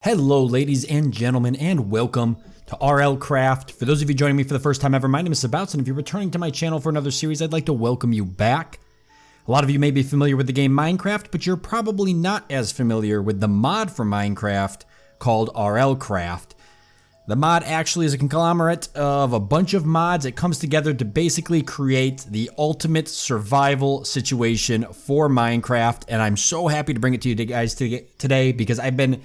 Hello ladies and gentlemen, and welcome to RLCraft. For those of you joining me for the first time ever, my name is Sabouts, and if you're returning to my channel for another series, I'd like to welcome you back. A lot of you may be familiar with the game Minecraft, but you're probably not as familiar with the mod for Minecraft called RLCraft. The mod actually is a conglomerate of a bunch of mods. It comes together to basically create the ultimate survival situation for Minecraft, and I'm so happy to bring it to you guys today because I've been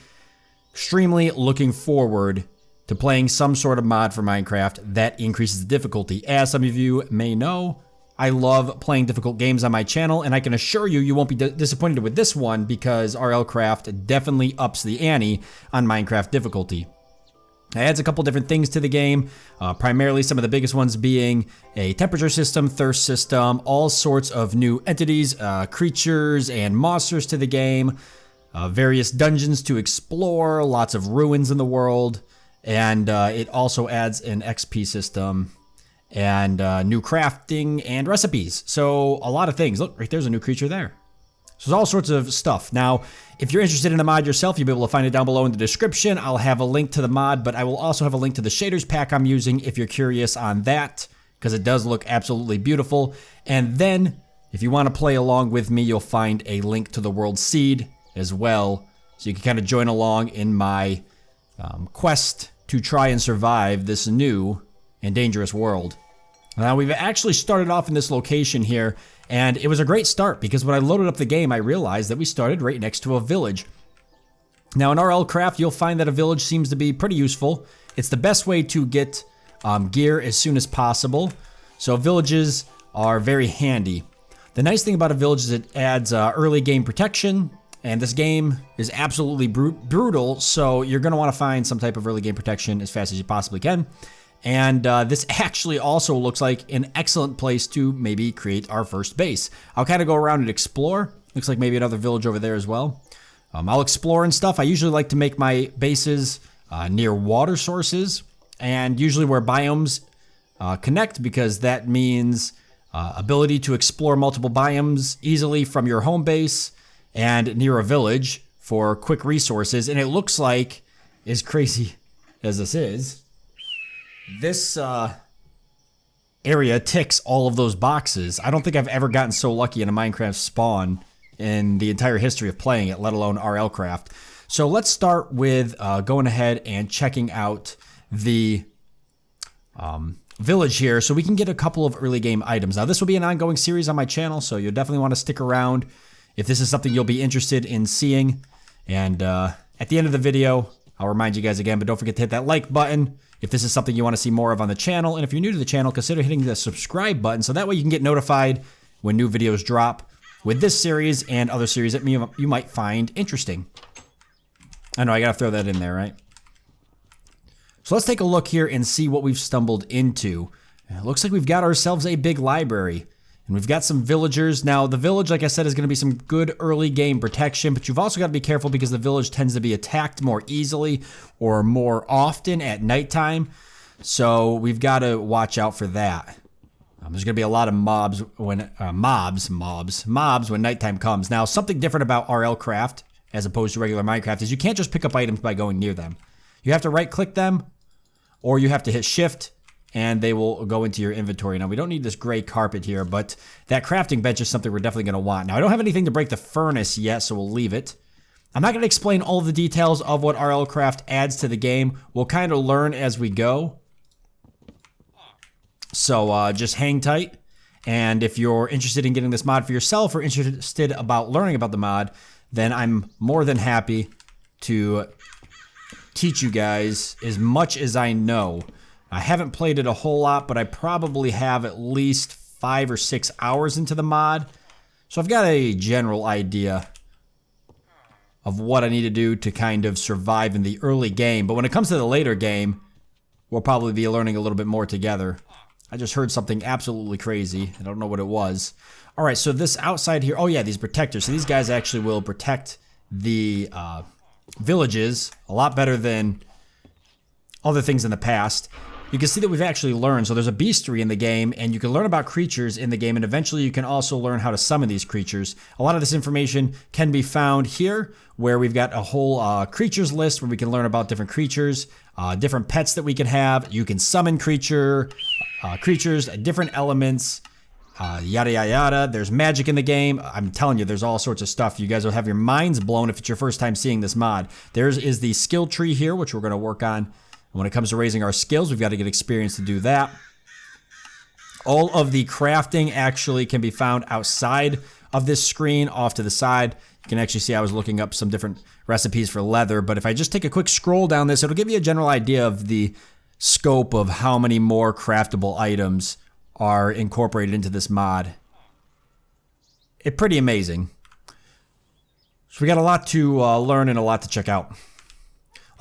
extremely looking forward to playing some sort of mod for Minecraft that increases the difficulty. As some of you may know, I love playing difficult games on my channel, and I can assure you, you won't be disappointed with this one because RLCraft definitely ups the ante on Minecraft difficulty. It adds a couple different things to the game, primarily some of the biggest ones being a temperature system, thirst system, all sorts of new entities, creatures, and monsters to the game. Various dungeons to explore, lots of ruins in the world, and it also adds an XP system and new crafting and recipes. So a lot of things. Look, right there's a new creature there. So there's all sorts of stuff. Now, if you're interested in the mod yourself, you'll be able to find it down below in the description. I'll have a link to the mod, but I will also have a link to the shaders pack I'm using if you're curious on that, because it does look absolutely beautiful. And then, if you want to play along with me, you'll find a link to the world seed as well, so you can kind of join along in my quest to try and survive this new and dangerous world. Now, we've actually started off in this location here, and it was a great start because when I loaded up the game, I realized that we started right next to a village. Now, in RLCraft, you'll find that a village seems to be pretty useful. It's the best way to get gear as soon as possible, so villages are very handy. The nice thing about a village is it adds early game protection. And this game is absolutely brutal, so you're going to want to find some type of early game protection as fast as you possibly can. And this actually also looks like an excellent place to maybe create our first base. I'll kind of go around and explore. Looks like maybe another village over there as well. I'll explore and stuff. I usually like to make my bases near water sources, and usually where biomes connect, because that means ability to explore multiple biomes easily from your home base and near a village for quick resources. And it looks like, as crazy as this is, this area ticks all of those boxes. I don't think I've ever gotten so lucky in a Minecraft spawn in the entire history of playing it, let alone RLCraft. So let's start with going ahead and checking out the village here so we can get a couple of early game items. Now, this will be an ongoing series on my channel, so you'll definitely want to stick around if this is something you'll be interested in seeing. And at the end of the video, I'll remind you guys again, but don't forget to hit that like button if this is something you want to see more of on the channel. And if you're new to the channel, consider hitting the subscribe button so that way you can get notified when new videos drop with this series and other series that you might find interesting. I know, I gotta throw that in there, right? So let's take a look here and see what we've stumbled into. It looks like we've got ourselves a big library. And we've got some villagers. Now, the village, like I said, is going to be some good early game protection, but you've also got to be careful because the village tends to be attacked more easily or more often at nighttime. So we've got to watch out for that. There's going to be a lot of mobs when nighttime comes. Now, something different about RLCraft as opposed to regular Minecraft is you can't just pick up items by going near them. You have to right-click them, or you have to hit Shift, and they will go into your inventory. Now, we don't need this gray carpet here, but that crafting bench is something we're definitely going to want. Now, I don't have anything to break the furnace yet, so we'll leave it. I'm not going to explain all of the details of what RLCraft adds to the game. We'll kind of learn as we go. So just hang tight. And if you're interested in getting this mod for yourself or interested about learning about the mod, then I'm more than happy to teach you guys as much as I know. I haven't played it a whole lot, but I probably have at least 5 or 6 hours into the mod. So I've got a general idea of what I need to do to kind of survive in the early game. But when it comes to the later game, we'll probably be learning a little bit more together. I just heard something absolutely crazy. I don't know what it was. All right, so this outside here, oh yeah, these protectors. So these guys actually will protect the villages a lot better than other things in the past. you can see that we've actually learned. So there's a bestiary in the game, and you can learn about creatures in the game, and eventually you can also learn how to summon these creatures. A lot of this information can be found here, where we've got a whole creatures list where we can learn about different creatures, different pets that we can have. You can summon creatures, different elements, yada, yada, yada. There's magic in the game. I'm telling you, there's all sorts of stuff. You guys will have your minds blown if it's your first time seeing this mod. There is the skill tree here, which we're going to work on. When it comes to raising our skills, we've got to get experience to do that. All of the crafting actually can be found outside of this screen, off to the side. You can actually see I was looking up some different recipes for leather, but if I just take a quick scroll down this, it'll give you a general idea of the scope of how many more craftable items are incorporated into this mod. It's pretty amazing. So we got a lot to learn and a lot to check out.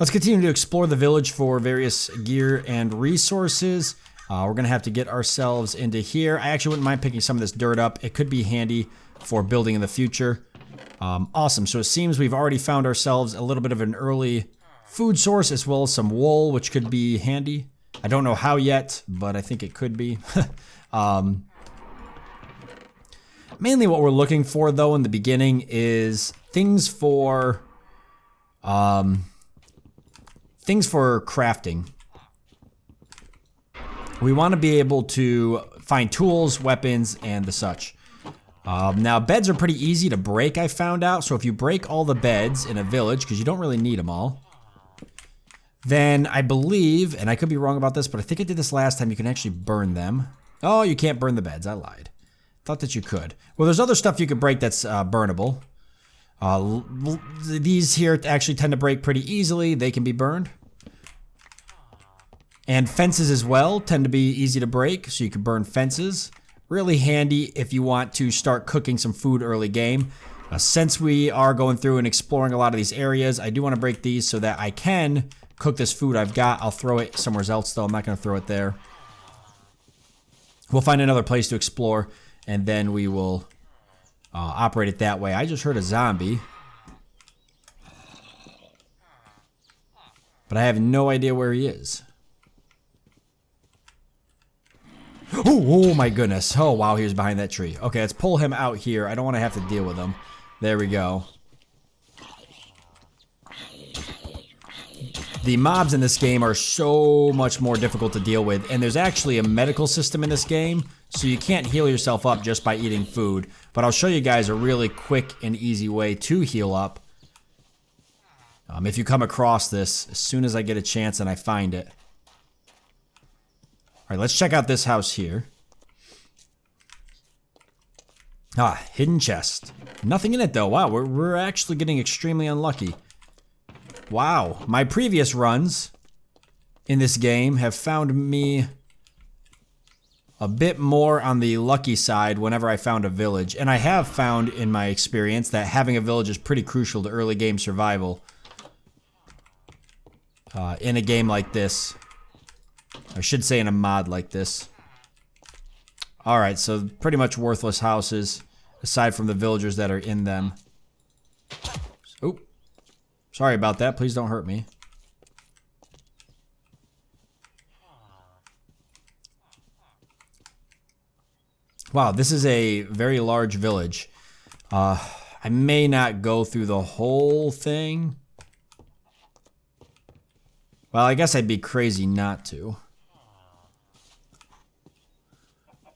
Let's continue to explore the village for various gear and resources. We're going to have to get ourselves into here. I actually wouldn't mind picking some of this dirt up. It could be handy for building in the future. Awesome. So it seems we've already found ourselves a little bit of an early food source, as well as some wool, which could be handy. I don't know how yet, but I think it could be. Mainly what we're looking for, though, in the beginning is things for crafting. We want to be able to find tools, weapons, and the such. Now, beds are pretty easy to break, I found out. So if you break all the beds in a village, because you don't really need them all, then I believe, and I could be wrong about this, but I think I did this last time, you can actually burn them. Oh, you can't burn the beds. I lied. Thought that you could. Well, there's other stuff you could break that's burnable. These here actually tend to break pretty easily. They can be burned. And fences as well tend to be easy to break, so you can burn fences. Really handy if you want to start cooking some food early game. Since we are going through and exploring a lot of these areas, I do want to break these so that I can cook this food I've got. I'll throw it somewhere else, though. I'm not going to throw it there. We'll find another place to explore, and then we will operate it that way. I just heard a zombie, but I have no idea where he is. Oh my goodness. Oh, wow, he was behind that tree. Okay, let's pull him out here. I don't want to have to deal with him. There we go. The mobs in this game are so much more difficult to deal with, and there's actually a medical system in this game, so you can't heal yourself up just by eating food. But I'll show you guys a really quick and easy way to heal up. If you come across this, as soon as I get a chance and I find it. Alright, let's check out this house here. Hidden chest. Nothing in it though. Wow, we're actually getting extremely unlucky. Wow, my previous runs in this game have found me a bit more on the lucky side whenever I found a village. And I have found in my experience that having a village is pretty crucial to early game survival. In a game like this. I should say in a mod like this. Alright, so pretty much worthless houses, aside from the villagers that are in them. Oh, sorry about that. Please don't hurt me. Wow, this is a very large village. I may not go through the whole thing. Well, I guess I'd be crazy not to.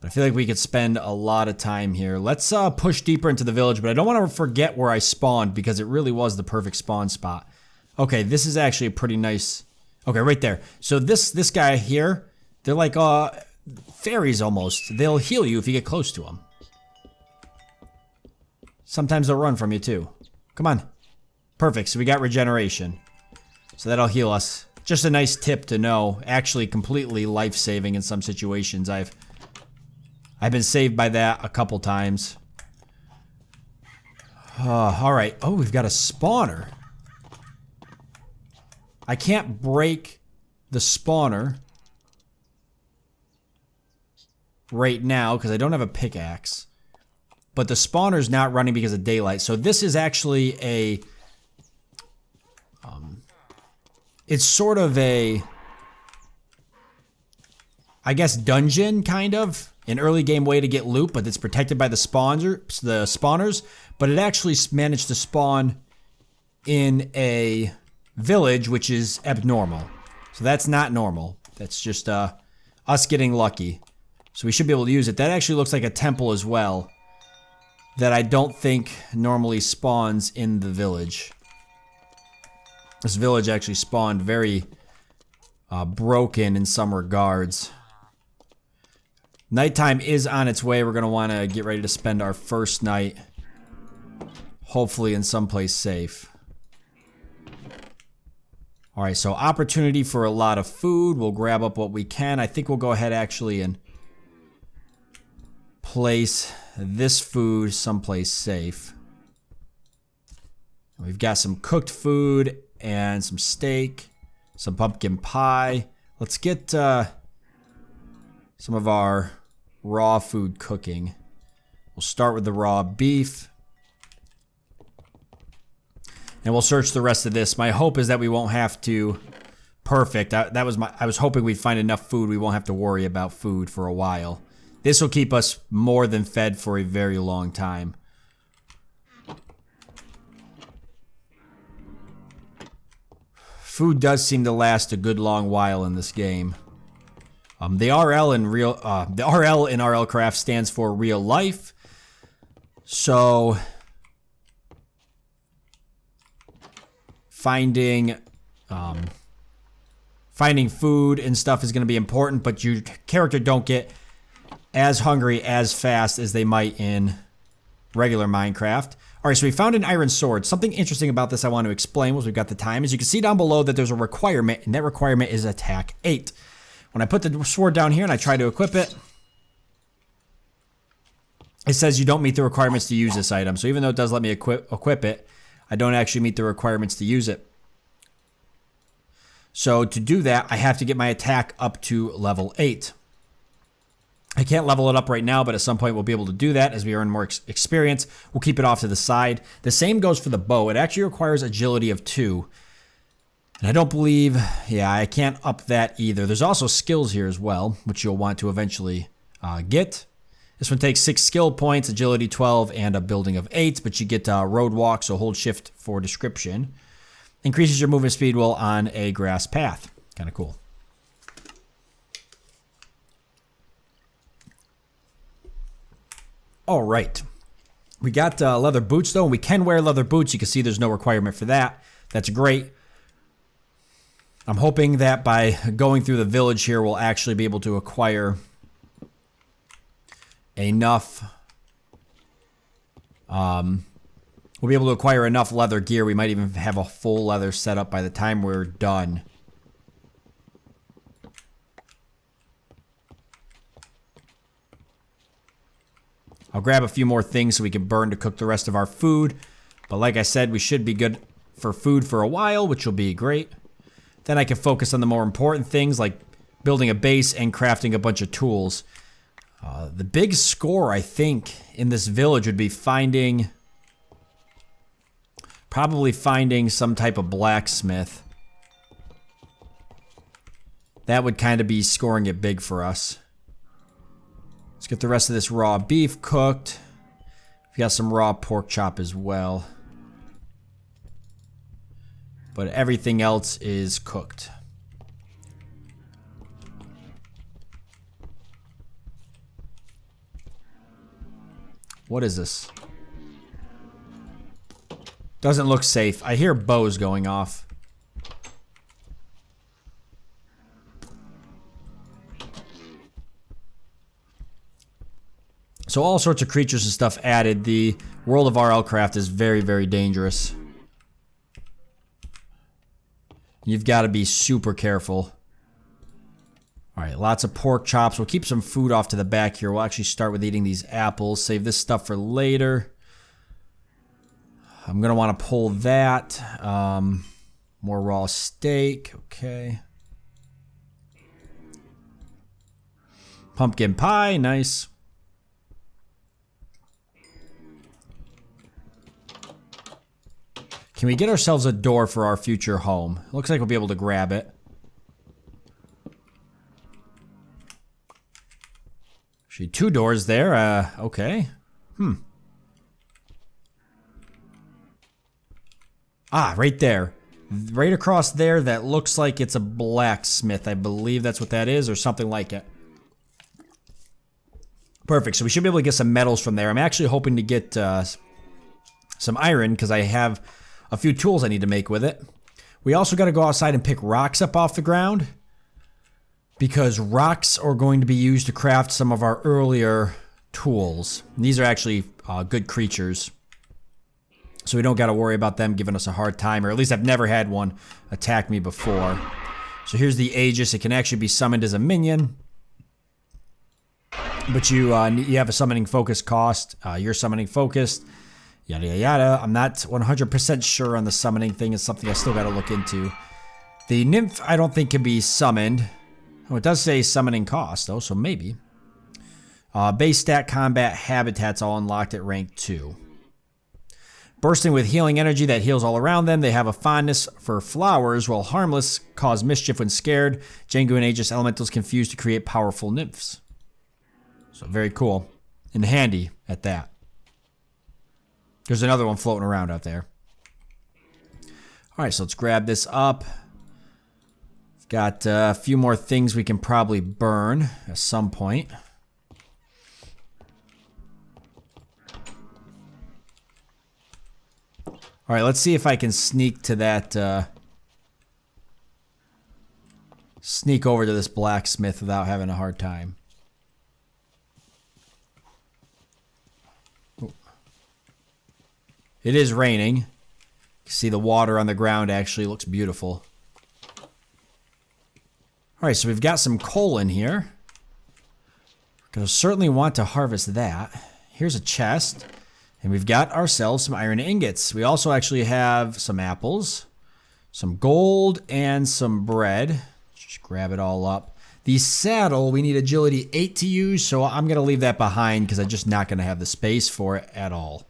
But I feel like we could spend a lot of time here. Let's push deeper into the village, but I don't want to forget where I spawned because it really was the perfect spawn spot. Okay, this is actually a pretty nice... Okay, right there. So this guy here, they're like fairies almost. They'll heal you if you get close to them. Sometimes they'll run from you too. Come on. Perfect, so we got regeneration. So that'll heal us. Just a nice tip to know. Actually completely life-saving in some situations. I've been saved by that a couple times. Alright. Oh, we've got a spawner. I can't break the spawner right now because I don't have a pickaxe. But the spawner's not running because of daylight. So this is actually a... it's sort of a... I guess, dungeon, kind of. An early game way to get loot, but it's protected by the spawners. But it actually managed to spawn in a village, which is abnormal. So that's not normal. That's just us getting lucky. So we should be able to use it. That actually looks like a temple as well, that I don't think normally spawns in the village. This village actually spawned very broken in some regards. Nighttime is on its way. We're going to want to get ready to spend our first night, hopefully in someplace safe. Alright, so opportunity for a lot of food. We'll grab up what we can. I think we'll go ahead actually and place this food someplace safe. We've got some cooked food and some steak, some pumpkin pie. Let's get some of our raw food cooking. We'll start with the raw beef. And we'll search the rest of this. My hope is that we won't have to... Perfect. I was hoping we'd find enough food we won't have to worry about food for a while. This will keep us more than fed for a very long time. Food does seem to last a good long while in this game. The RL in RLCraft stands for real life. So finding food and stuff is going to be important, but your character don't get as hungry as fast as they might in regular Minecraft. All right, so we found an iron sword. Something interesting about this I want to explain once we've got the time is you can see down below that there's a requirement, and that requirement is attack 8. When I put the sword down here and I try to equip it, it says you don't meet the requirements to use this item. So even though it does let me equip it, I don't actually meet the requirements to use it. So to do that, I have to get my attack up to level 8. I can't level it up right now, but at some point we'll be able to do that as we earn more experience. We'll keep it off to the side. The same goes for the bow. It actually requires agility of 2. And I don't believe, yeah, I can't up that either. There's also skills here as well, which you'll want to eventually get. This one takes 6 skill points, agility 12, and a building of 8, but you get road walk, so hold shift for description. Increases your movement speed while on a grass path. Kind of cool. All right. We got leather boots, though, and we can wear leather boots. You can see there's no requirement for that. That's great. I'm hoping that by going through the village here, we'll actually be able to acquire enough. We'll be able to acquire enough leather gear. We might even have a full leather setup by the time we're done. I'll grab a few more things so we can burn to cook the rest of our food. But like I said, we should be good for food for a while, which will be great. Then I can focus on the more important things like building a base and crafting a bunch of tools. The big score, I think, in this village would be probably finding some type of blacksmith. That would kind of be scoring it big for us. Let's get the rest of this raw beef cooked. We've got some raw pork chop as well. But everything else is cooked. What is this? Doesn't look safe. I hear bows going off. So all sorts of creatures and stuff added. The world of RLCraft is very, very dangerous. You've got to be super careful. Alright, lots of pork chops. We'll keep some food off to the back here. We'll actually start with eating these apples. Save this stuff for later. I'm going to want to pull that. More raw steak. Okay. Pumpkin pie. Nice. Can we get ourselves a door for our future home? Looks like we'll be able to grab it. Actually, 2 doors there. Okay. Ah, right there. Right across there, that looks like it's a blacksmith. I believe that's what that is, or something like it. Perfect, so we should be able to get some metals from there. I'm actually hoping to get some iron, because I have a few tools I need to make with it. We also got to go outside and pick rocks up off the ground, because rocks are going to be used to craft some of our earlier tools. And these are actually good creatures, so we don't got to worry about them giving us a hard time, or at least I've never had one attack me before. So here's the Aegis. It can actually be summoned as a minion, but you have a summoning focus cost. You're summoning focused, yada yada yada. I'm not 100% sure on the summoning thing. It's something I still got to look into. The nymph I don't think can be summoned. Oh, it does say summoning cost though, so maybe. Base stat, combat, habitats all unlocked at rank 2. Bursting with healing energy that heals all around them. They have a fondness for flowers, while harmless, cause mischief when scared. Jengu and Aegis elementals confused to create powerful nymphs. So very cool. And handy at that. There's another one floating around out there. Alright, so let's grab this up. Got a few more things we can probably burn at some point. Alright, let's see if I can sneak to that, sneak over to this blacksmith without having a hard time. Ooh. It is raining. You can see the water on the ground actually looks beautiful. Alright, so we've got some coal in here. Gonna certainly want to harvest that. Here's a chest. And we've got ourselves some iron ingots. We also actually have some apples, some gold, and some bread. Just grab it all up. The saddle, we need agility 8 to use, so I'm going to leave that behind because I'm just not going to have the space for it at all.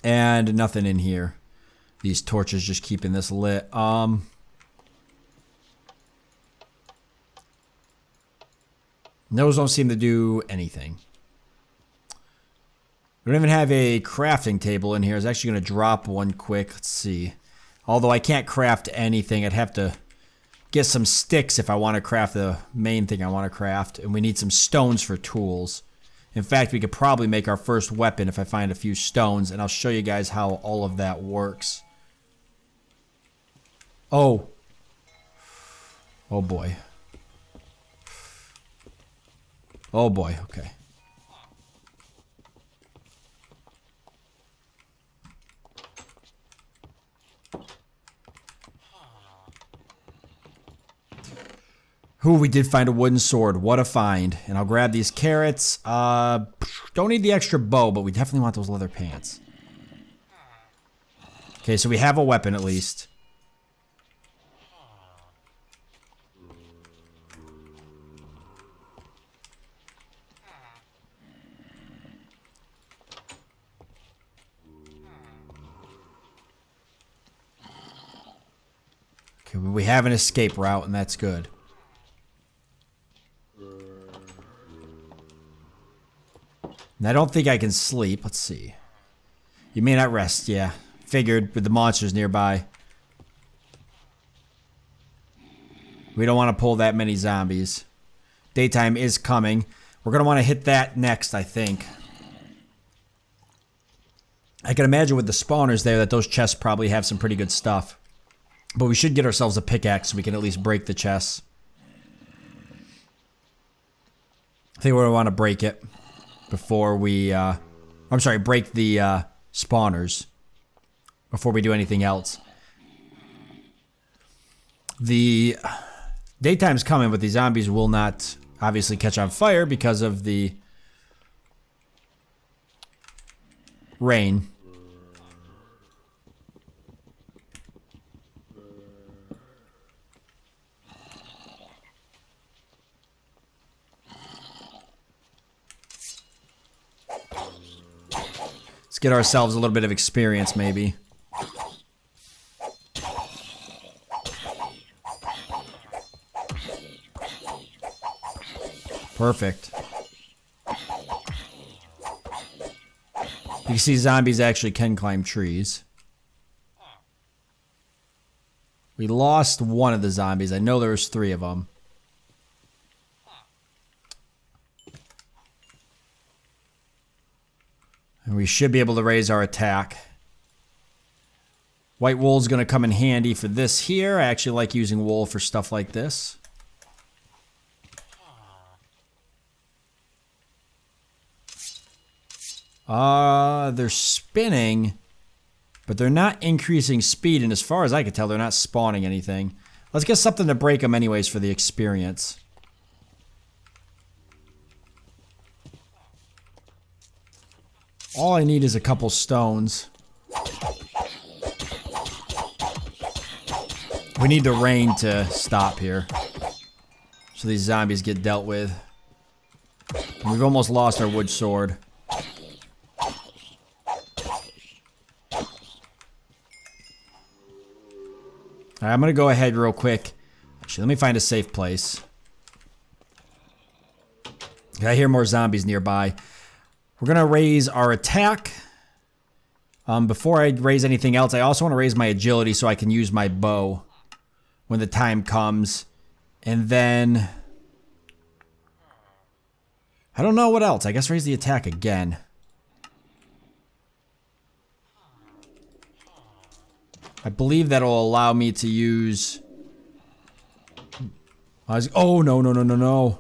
And nothing in here. These torches just keeping this lit. Those don't seem to do anything. We don't even have a crafting table in here. I was actually going to drop one quick. Let's see. Although I can't craft anything, I'd have to get some sticks if I want to craft the main thing I want to craft. And we need some stones for tools. In fact, we could probably make our first weapon if I find a few stones. And I'll show you guys how all of that works. Oh. Oh boy. Oh boy, okay. Ooh, we did find a wooden sword. What a find. And I'll grab these carrots. Don't need the extra bow, but we definitely want those leather pants. Okay, so we have a weapon at least. Okay, we have an escape route, and that's good. And I don't think I can sleep. Let's see. You may not rest, yeah. Figured with the monsters nearby. We don't want to pull that many zombies. Daytime is coming. We're going to want to hit that next, I think. I can imagine with the spawners there that those chests probably have some pretty good stuff. But we should get ourselves a pickaxe so we can at least break the chests. I think we're going to want to break it before we, I'm sorry, break the spawners before we do anything else. The daytime's coming, but the zombies will not obviously catch on fire because of the rain. Let's get ourselves a little bit of experience, maybe. Perfect. You can see zombies actually can climb trees. We lost one of the zombies. I know there was 3 of them. And we should be able to raise our attack. White wool's going to come in handy for this here. I actually like using wool for stuff like this. They're spinning, but they're not increasing speed, and as far as I can tell, they're not spawning anything. Let's get something to break them anyways for the experience. All I need is a couple stones. We need the rain to stop here, so these zombies get dealt with. And we've almost lost our wood sword. Alright, I'm gonna go ahead real quick. Actually, let me find a safe place. I hear more zombies nearby. We're gonna raise our attack. Before I raise anything else, I also want to raise my agility so I can use my bow when the time comes. And then I don't know what else. I guess raise the attack again. I believe that'll allow me to use... Oh, no, no, no, no, no.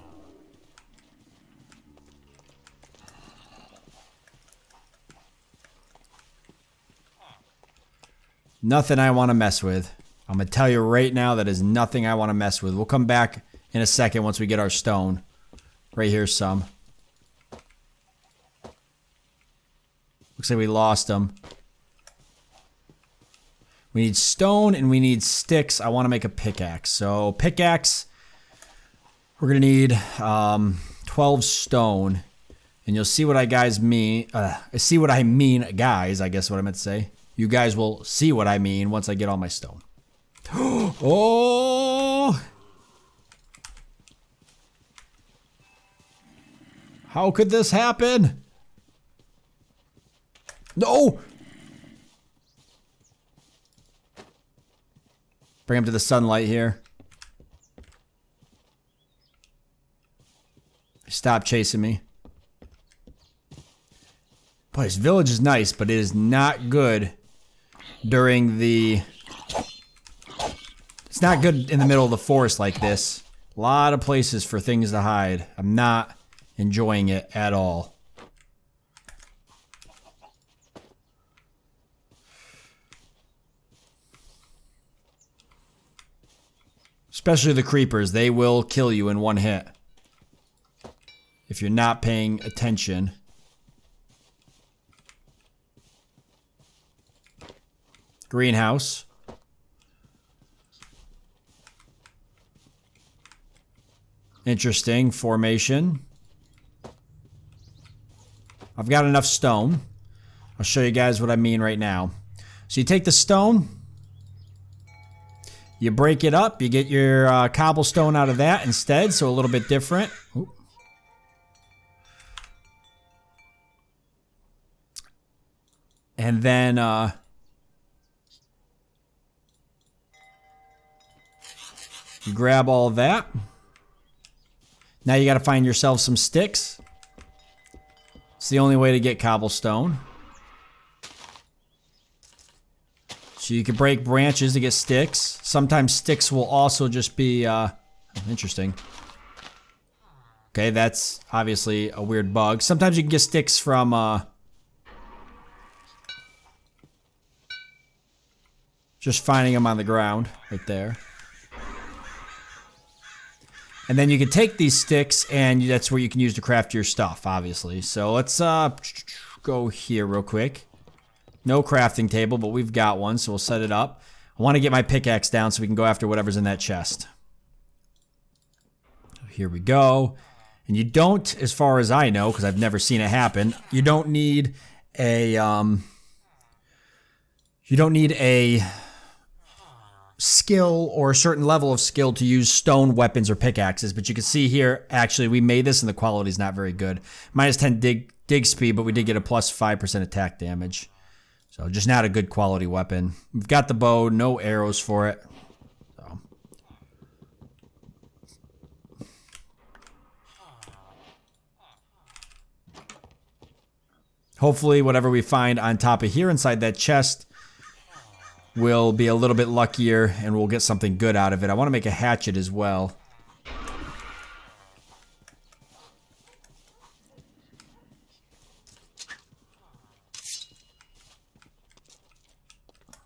Nothing I want to mess with. I'm going to tell you right now, that is nothing I want to mess with. We'll come back in a second once we get our stone. Right here's some. Looks like we lost them. We need stone and we need sticks. I want to make a pickaxe. So pickaxe, we're going to need 12 stone. And you'll see what I mean, guys, I guess what I meant to say. You guys will see what I mean once I get all my stone. Oh! How could this happen? No! Bring him to the sunlight here. Stop chasing me. Boy, this village is nice, but it is not good during the... It's not good in the middle of the forest like this. A lot of places for things to hide. I'm not enjoying it at all. Especially the creepers. They will kill you in one hit if you're not paying attention. Greenhouse. Interesting formation. I've got enough stone. I'll show you guys what I mean right now. So you take the stone, you break it up, you get your cobblestone out of that instead, so a little bit different. Ooh. And then you grab all of that. Now you gotta find yourself some sticks. It's the only way to get cobblestone. So you can break branches to get sticks. Sometimes sticks will also just be, interesting. Okay, that's obviously a weird bug. Sometimes you can get sticks from, just finding them on the ground, right there. And then you can take these sticks, and that's where you can use to craft your stuff, obviously. So let's go here real quick. No crafting table, but we've got one, so we'll set it up. I want to get my pickaxe down so we can go after whatever's in that chest. Here we go. And you don't, as far as I know, because I've never seen it happen, you don't need a skill or a certain level of skill to use stone weapons or pickaxes, but you can see here, actually, we made this and the quality is not very good. Minus 10 dig speed, but we did get a plus 5% attack damage. So just not a good quality weapon. We've got the bow, no arrows for it. So. Hopefully whatever we find on top of here inside that chest will be a little bit luckier and we'll get something good out of it. I want to make a hatchet as well.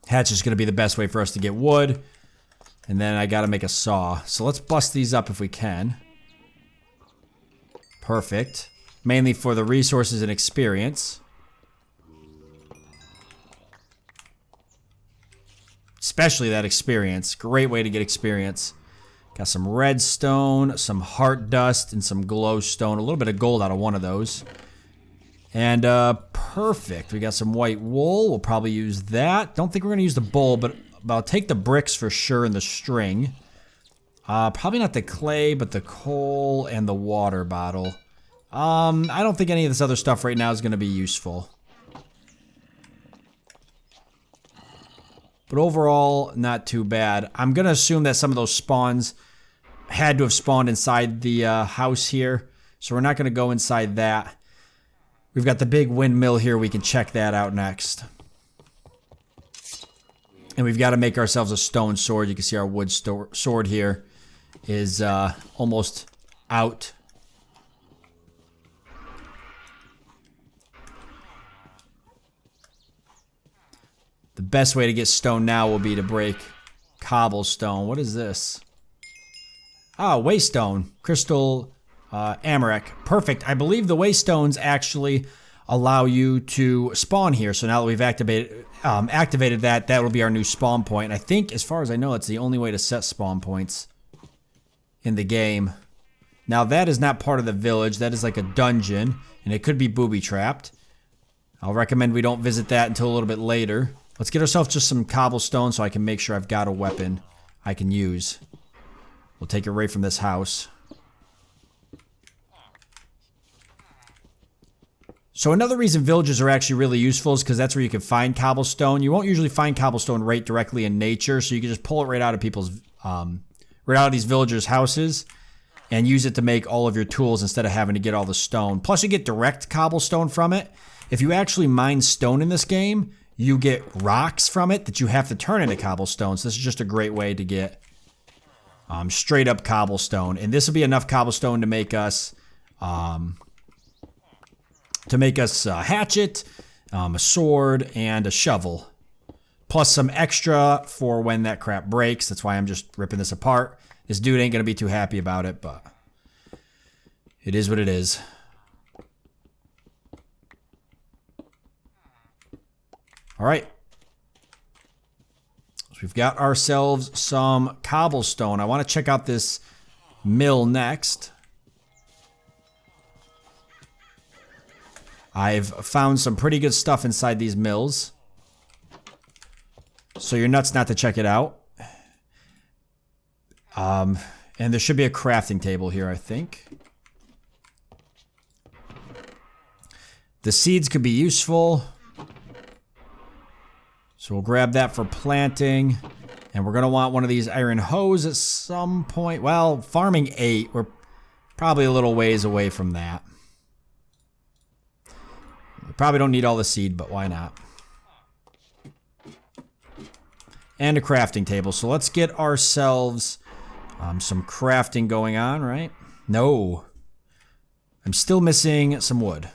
Hatchet is going to be the best way for us to get wood. And then I got to make a saw. So let's bust these up if we can. Perfect. Mainly for the resources and experience. Especially that experience. Great way to get experience. Got some redstone, some heart dust, and some glowstone. A little bit of gold out of one of those. And perfect. We got some white wool. We'll probably use that. Don't think we're going to use the bowl, but I'll take the bricks for sure and the string. Probably not the clay, but the coal and the water bottle. I don't think any of this other stuff right now is going to be useful. But overall, not too bad. I'm going to assume that some of those spawns had to have spawned inside the house here. So we're not going to go inside that. We've got the big windmill here. We can check that out next. And we've got to make ourselves a stone sword. You can see our wood sword here is almost out. The best way to get stone now will be to break cobblestone. What is this? Oh, waystone. Crystal Amarak. Perfect. I believe the waystones actually allow you to spawn here. So now that we've activated that, that will be our new spawn point. And I think, as far as I know, it's the only way to set spawn points in the game. Now, that is not part of the village. That is like a dungeon, and it could be booby-trapped. I'll recommend we don't visit that until a little bit later. Let's get ourselves just some cobblestone so I can make sure I've got a weapon I can use. We'll take it right from this house. So another reason villages are actually really useful is because that's where you can find cobblestone. You won't usually find cobblestone right directly in nature, so you can just pull it right out of people's, right out of these villagers' houses and use it to make all of your tools instead of having to get all the stone. Plus you get direct cobblestone from it. If you actually mine stone in this game, you get rocks from it that you have to turn into cobblestone. So this is just a great way to get straight up cobblestone. And this will be enough cobblestone to make us a hatchet, a sword, and a shovel. Plus some extra for when that crap breaks. That's why I'm just ripping this apart. This dude ain't gonna be too happy about it, but it is what it is. All right. So we've got ourselves some cobblestone. I want to check out this mill next. I've found some pretty good stuff inside these mills. So you're nuts not to check it out. And there should be a crafting table here, I think. The seeds could be useful. So we'll grab that for planting. And we're going to want one of these iron hoes at some point. Well, farming 8. We're probably a little ways away from that. We probably don't need all the seed, but why not? And a crafting table. So let's get ourselves some crafting going on, right? No. I'm still missing some wood.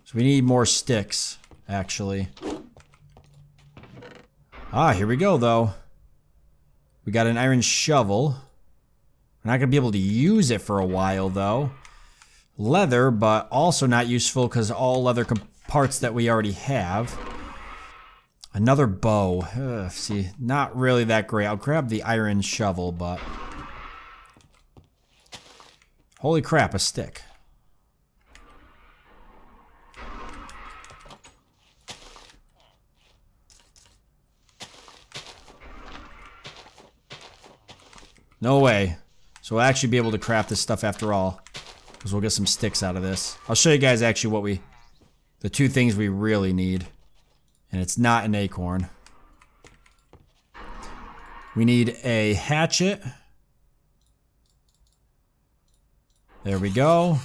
So we need more sticks, actually. Ah, here we go, though. We got an iron shovel. We're not going to be able to use it for a while, though. Leather, but also not useful because all leather parts that we already have. Another bow. Ugh, see, not really that great. I'll grab the iron shovel, but... Holy crap, a stick. No way. So we'll actually be able to craft this stuff after all. Because we'll get some sticks out of this. I'll show you guys actually what the two things we really need. And it's not an acorn. We need a hatchet. There we go.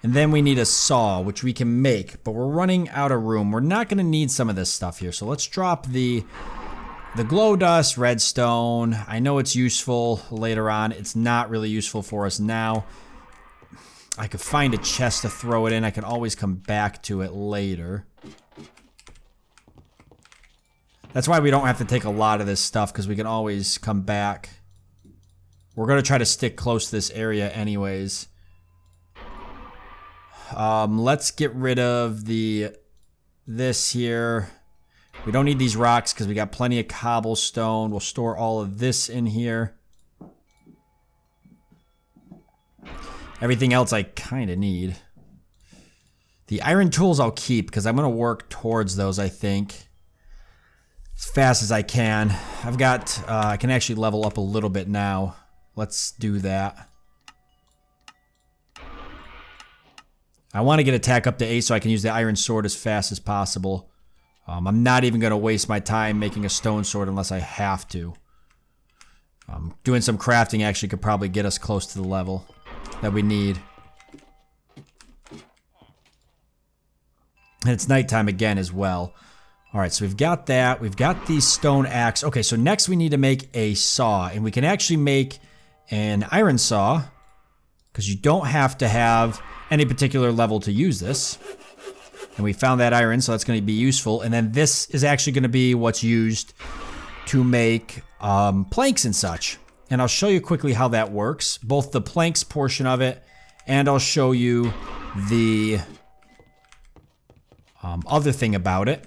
And then we need a saw, which we can make, but we're running out of room. We're not gonna need some of this stuff here. So let's drop the glow dust, redstone. I know it's useful later on. It's not really useful for us now. I could find a chest to throw it in. I can always come back to it later. That's why we don't have to take a lot of this stuff, because we can always come back. We're gonna try to stick close to this area anyways. Let's get rid of this here. We don't need these rocks because we got plenty of cobblestone. We'll store all of this in here. Everything else I kind of need. The iron tools I'll keep because I'm going to work towards those, I think, as fast as I can. I've got, I can actually level up a little bit now. Let's do that. I want to get attack up to 8 so I can use the iron sword as fast as possible. I'm not even going to waste my time making a stone sword unless I have to. Doing some crafting actually could probably get us close to the level that we need. And it's nighttime again as well. Alright, so we've got that. We've got the stone axe. Okay, so next we need to make a saw. And we can actually make an iron saw, because you don't have to have any particular level to use this. And we found that iron, so that's going to be useful. And then this is actually going to be what's used to make planks and such. And I'll show you quickly how that works. Both the planks portion of it, and I'll show you the other thing about it.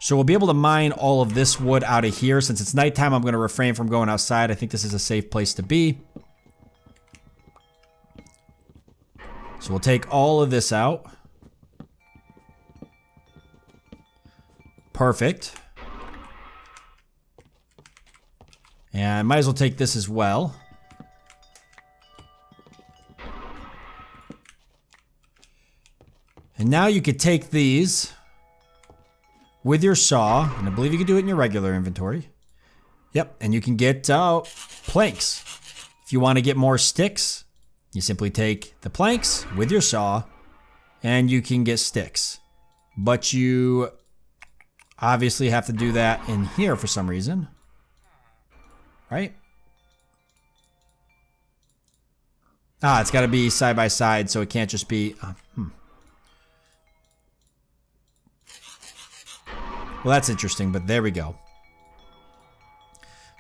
So we'll be able to mine all of this wood out of here. Since it's nighttime, I'm going to refrain from going outside. I think this is a safe place to be. So we'll take all of this out. Perfect. And I might as well take this as well. And now you could take these with your saw, and I believe you can do it in your regular inventory. Yep, and you can get planks. If you want to get more sticks, you simply take the planks with your saw, and you can get sticks. But you obviously have to do that in here for some reason. Right? Ah, it's got to be side by side, so it can't just be... Well, that's interesting, but there we go.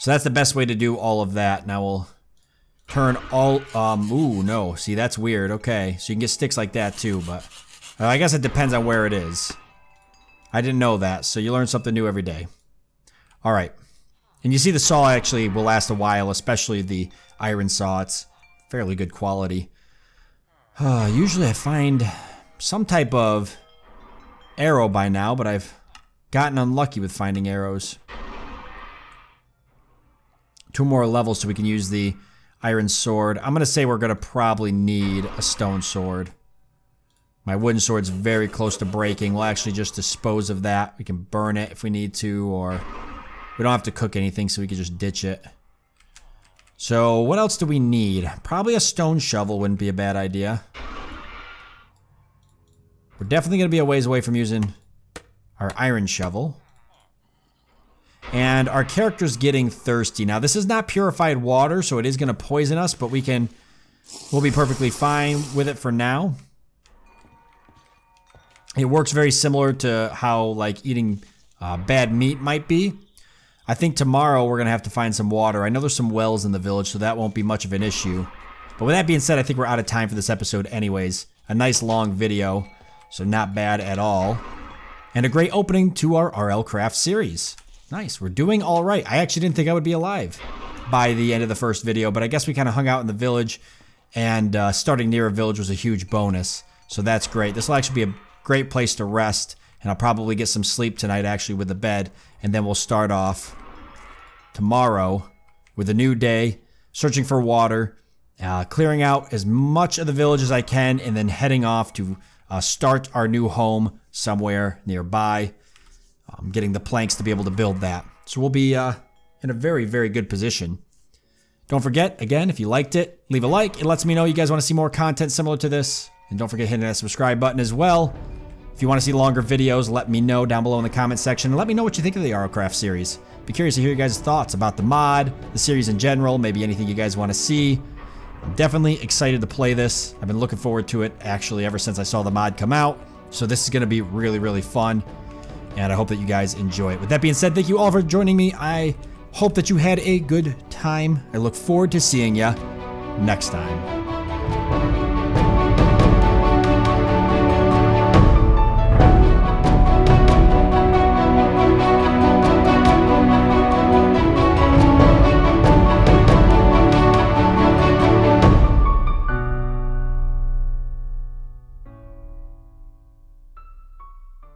So that's the best way to do all of that. Now we'll turn all... ooh, no. See, that's weird. Okay, so you can get sticks like that too, but... I guess it depends on where it is. I didn't know that, so you learn something new every day. Alright. And you see the saw actually will last a while, especially the iron saw. It's fairly good quality. Usually I find some type of arrow by now, but I've gotten unlucky with finding arrows. 2 more levels so we can use the iron sword. I'm going to say we're going to probably need a stone sword. My wooden sword's very close to breaking. We'll actually just dispose of that. We can burn it if we need to, or we don't have to cook anything, so we can just ditch it. So what else do we need? Probably a stone shovel wouldn't be a bad idea. We're definitely going to be a ways away from using our iron shovel. And our character's getting thirsty. Now, this is not purified water, so it is going to poison us, but we'll be perfectly fine with it for now. It works very similar to how, like, eating bad meat might be. I think tomorrow we're going to have to find some water. I know there's some wells in the village, so that won't be much of an issue. But with that being said, I think we're out of time for this episode anyways. A nice long video, so not bad at all. And a great opening to our RLCraft series. Nice, we're doing all right. I actually didn't think I would be alive by the end of the first video, but I guess we kind of hung out in the village, and starting near a village was a huge bonus. So that's great. This will actually be a great place to rest, and I'll probably get some sleep tonight actually with the bed, and then we'll start off tomorrow with a new day, searching for water, clearing out as much of the village as I can, and then heading off to start our new home somewhere nearby. Getting the planks to be able to build that. So we'll be in a very, very good position. Don't forget, again, if you liked it, leave a like. It lets me know you guys want to see more content similar to this. And don't forget hitting that subscribe button as well. If you want to see longer videos, let me know down below in the comment section. And let me know what you think of the RLCraft series. Be curious to hear your guys' thoughts about the mod, the series in general, maybe anything you guys want to see. I'm definitely excited to play this. I've been looking forward to it, actually, ever since I saw the mod come out. So this is going to be really, really fun. And I hope that you guys enjoy it. With that being said, thank you all for joining me. I hope that you had a good time. I look forward to seeing ya next time.